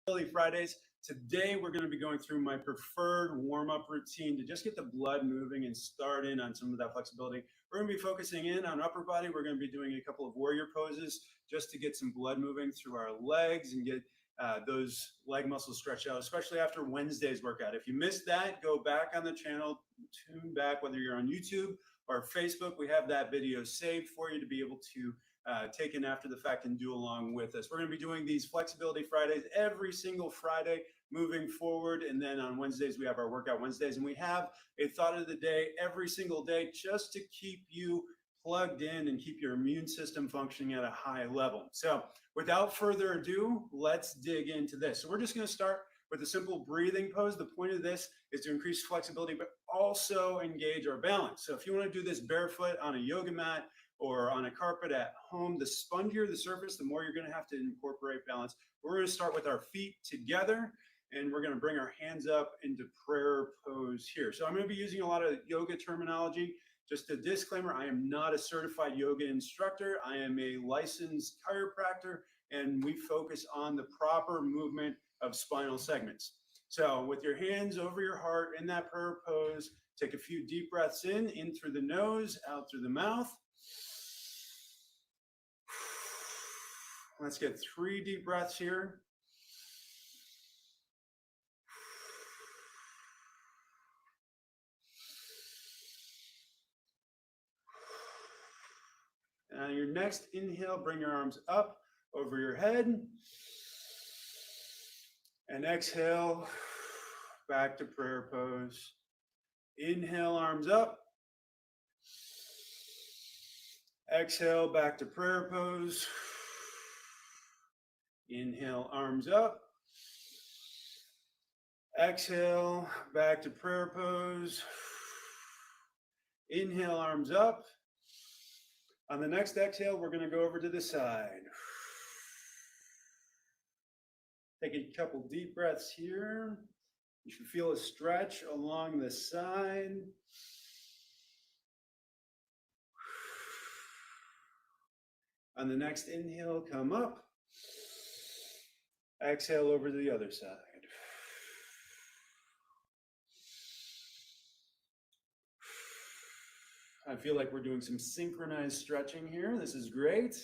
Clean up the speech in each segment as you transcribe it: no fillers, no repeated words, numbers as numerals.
Fridays. Today we're going to be going through my preferred warm-up routine to just get the blood moving and start in on some of that flexibility. We're going to be focusing in on upper body. We're going to be doing a couple of warrior poses just to get some blood moving through our legs and get those leg muscles stretched out, especially after Wednesday's workout. If you missed that, go back on the channel, tune back, whether you're on YouTube or Facebook. We have that video saved for you to be able to take in after the fact and do along with us. We're going to be doing these Flexibility Fridays every single Friday moving forward. And then on Wednesdays, we have our Workout Wednesdays. And we have a thought of the day every single day just to keep you plugged in and keep your immune system functioning at a high level. So without further ado, let's dig into this. So we're just going to start with a simple breathing pose. The point of this is to increase flexibility, but also engage our balance. So if you want to do this barefoot on a yoga mat or on a carpet at home, the spongier the surface, the more you're going to have to incorporate balance. We're going to start with our feet together, and we're going to bring our hands up into prayer pose here. So I'm going to be using a lot of yoga terminology. Just a disclaimer, I am not a certified yoga instructor. I am a licensed chiropractor, and we focus on the proper movement of spinal segments. So with your hands over your heart in that prayer pose, take a few deep breaths in through the nose, out through the mouth. Let's get 3 deep breaths here. And your next inhale, bring your arms up over your head. And exhale, back to prayer pose. Inhale, arms up. Exhale, back to prayer pose. Inhale, arms up. Exhale, back to prayer pose. Inhale, arms up. On the next exhale, we're going to go over to the side. Take a couple deep breaths here. You should feel a stretch along the side. On the next inhale, come up. Exhale over to the other side. I feel like we're doing some synchronized stretching here. This is great.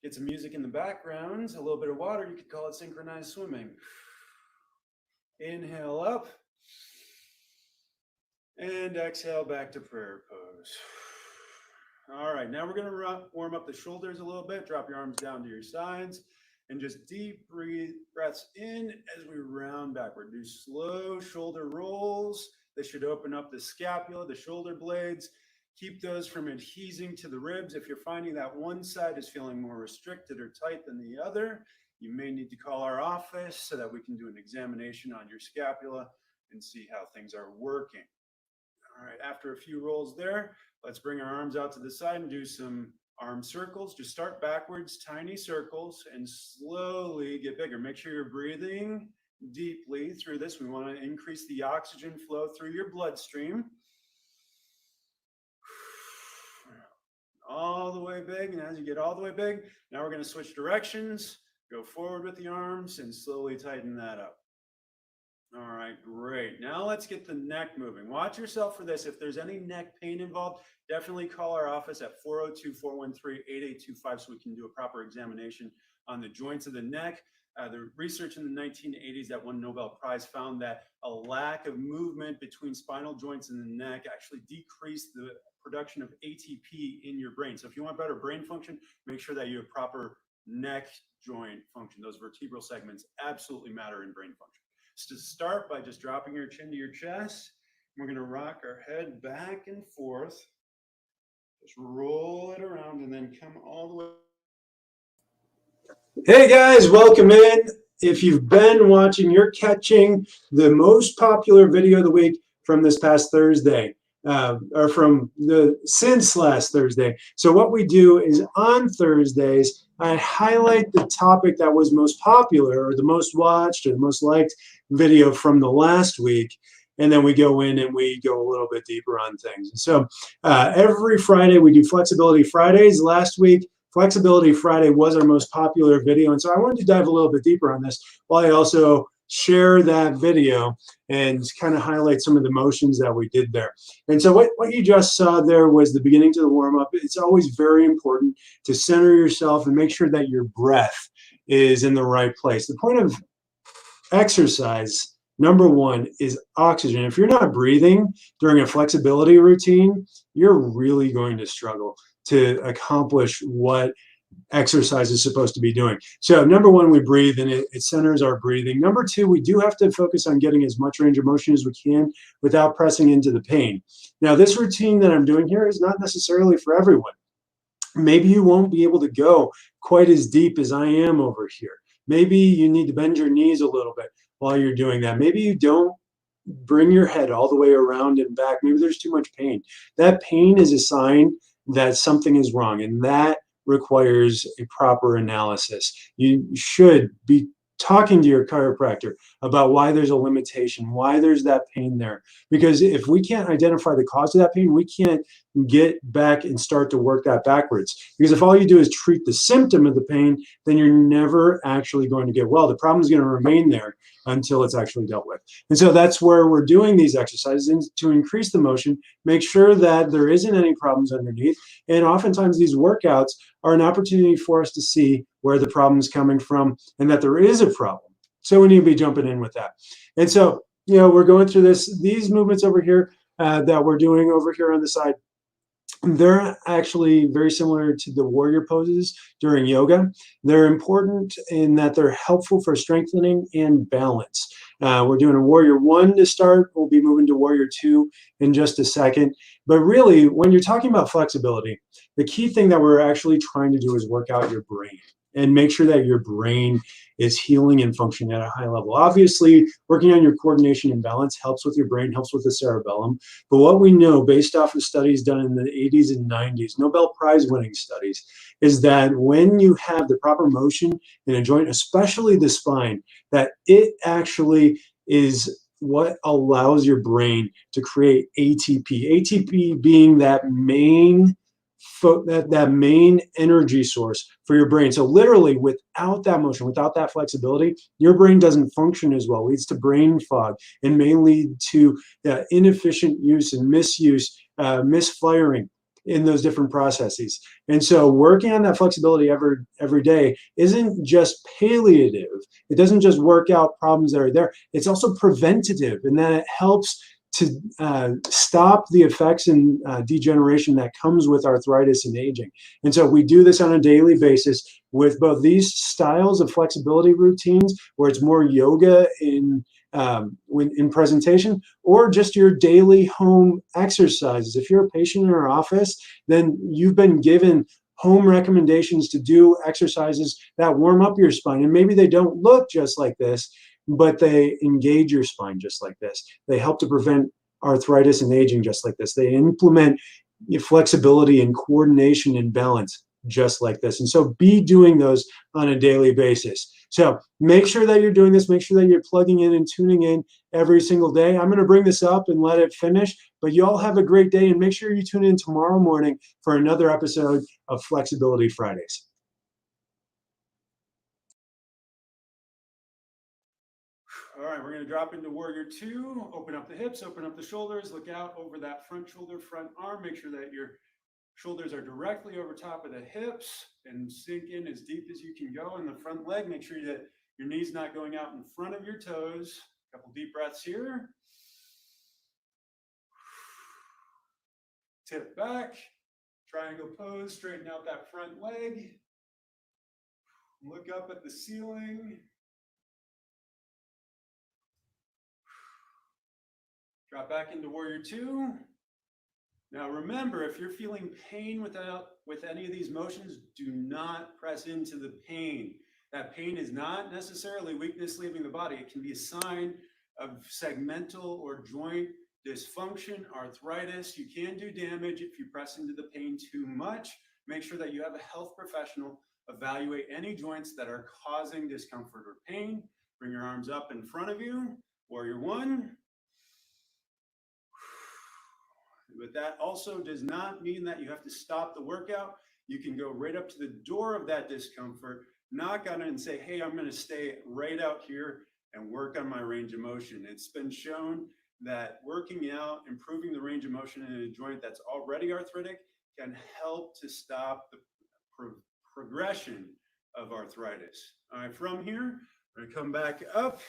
Get some music in the background, a little bit of water. You could call it synchronized swimming. Inhale up. And exhale back to prayer pose. All right, now we're going to warm up the shoulders a little bit. Drop your arms down to your sides. And just deep breaths in as we round backward. Do slow shoulder rolls. This should open up the scapula, the shoulder blades. Keep those from adhesing to the ribs. If you're finding that one side is feeling more restricted or tight than the other, you may need to call our office so that we can do an examination on your scapula and see how things are working. All right, after a few rolls there, let's bring our arms out to the side and do some arm circles. Just start backwards, tiny circles, and slowly get bigger. Make sure you're breathing deeply through this. We want to increase the oxygen flow through your bloodstream. All the way big, and as you get all the way big, now we're going to switch directions, go forward with the arms, and slowly tighten that up. All right, great. Now let's get the neck moving. Watch yourself for this. If there's any neck pain involved, definitely call our office at 402-413-8825 so we can do a proper examination on the joints of the neck. The research in the 1980s that won Nobel Prize found that a lack of movement between spinal joints in the neck actually decreased the production of ATP in your brain. So if you want better brain function, make sure that you have proper neck joint function. Those vertebral segments absolutely matter in brain function. So to start by just dropping your chin to your chest, we're going to rock our head back and forth. Just roll it around and then come all the way. Hey guys, welcome in. If you've been watching, you're catching the most popular video of the week from this past Thursday, or since last Thursday. So what we do is on Thursdays, I highlight the topic that was most popular or the most watched or the most liked video from the last week. And then we go in and we go a little bit deeper on things. So every Friday we do Flexibility Fridays. Last week Flexibility Friday was our most popular video, and so I wanted to dive a little bit deeper on this while I also share that video and kind of highlight some of the motions that we did there. And so what you just saw there was the beginning to the warm-up. It's always very important to center yourself and make sure that your breath is in the right place. The point of exercise, number one, is oxygen. If you're not breathing during a flexibility routine, you're really going to struggle to accomplish what exercise is supposed to be doing. So number one, we breathe, and it centers our breathing. Number two, we do have to focus on getting as much range of motion as we can without pressing into the pain. Now, this routine that I'm doing here is not necessarily for everyone. Maybe you won't be able to go quite as deep as I am over here. Maybe you need to bend your knees a little bit while you're doing that. Maybe you don't bring your head all the way around and back. Maybe there's too much pain. That pain is a sign that something is wrong, and that requires a proper analysis. You should be talking to your chiropractor about why there's a limitation, why there's that pain there. Because if we can't identify the cause of that pain, we can't get back and start to work that backwards. Because if all you do is treat the symptom of the pain, then you're never actually going to get well. The problem is going to remain there until it's actually dealt with. And so that's where we're doing these exercises, and to increase the motion, make sure that there isn't any problems underneath. And oftentimes these workouts are an opportunity for us to see where the problem is coming from and that there is a problem. So we need to be jumping in with that. And so, we're going through these movements over here that we're doing over here on the side. They're actually very similar to the warrior poses during yoga. They're important in that they're helpful for strengthening and balance. We're doing a warrior 1 to start. We'll be moving to warrior 2 in just a second. But really, when you're talking about flexibility, the key thing that we're actually trying to do is work out your brain and make sure that your brain is healing and functioning at a high level. Obviously, working on your coordination and balance helps with your brain, helps with the cerebellum. But what we know based off of studies done in the 80s and 90s, Nobel Prize winning studies, is that when you have the proper motion in a joint, especially the spine, that it actually is what allows your brain to create ATP. ATP being that main energy source for your brain. So literally, without that motion, without that flexibility, your brain doesn't function as well, leads to brain fog, and may lead to inefficient use and misuse, misfiring in those different processes. And so working on that flexibility every day isn't just palliative. It doesn't just work out problems that are there. It's also preventative, and that it helps to stop the effects and degeneration that comes with arthritis and aging. And so we do this on a daily basis with both these styles of flexibility routines, where it's more yoga in presentation, or just your daily home exercises. If you're a patient in our office, then you've been given home recommendations to do exercises that warm up your spine. And maybe they don't look just like this, but they engage your spine just like this. They help to prevent arthritis and aging just like this. They implement flexibility and coordination and balance just like this. And so be doing those on a daily basis. So make sure that you're doing this. Make sure that you're plugging in and tuning in every single day. I'm going to bring this up and let it finish, but you all have a great day, and make sure you tune in tomorrow morning for another episode of Flexibility Fridays. All right, we're going to drop into warrior 2, open up the hips, open up the shoulders, look out over that front shoulder, front arm, make sure that your shoulders are directly over top of the hips, and sink in as deep as you can go in the front leg. Make sure that your knee's not going out in front of your toes. A couple deep breaths here. Tip back, triangle pose, straighten out that front leg. Look up at the ceiling. Drop back into warrior 2. Now remember, if you're feeling pain with any of these motions, do not press into the pain. That pain is not necessarily weakness leaving the body. It can be a sign of segmental or joint dysfunction, arthritis. You can do damage if you press into the pain too much. Make sure that you have a health professional evaluate any joints that are causing discomfort or pain. Bring your arms up in front of you, warrior 1. But that also does not mean that you have to stop the workout. you can go right up to the door of that discomfort, knock on it and say, hey, I'm going to stay right out here and work on my range of motion. It's been shown that working out, improving the range of motion in a joint that's already arthritic can help to stop the progression of arthritis. All right, from here, we're going to come back up.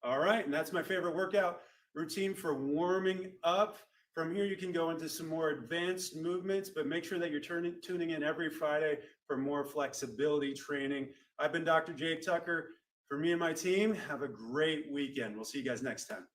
All right, and that's my favorite workout routine for warming up. From here, you can go into some more advanced movements, but make sure that you're tuning in every Friday for more flexibility training. I've been Dr. Jake Tucker. For me and my team, have a great weekend. We'll see you guys next time.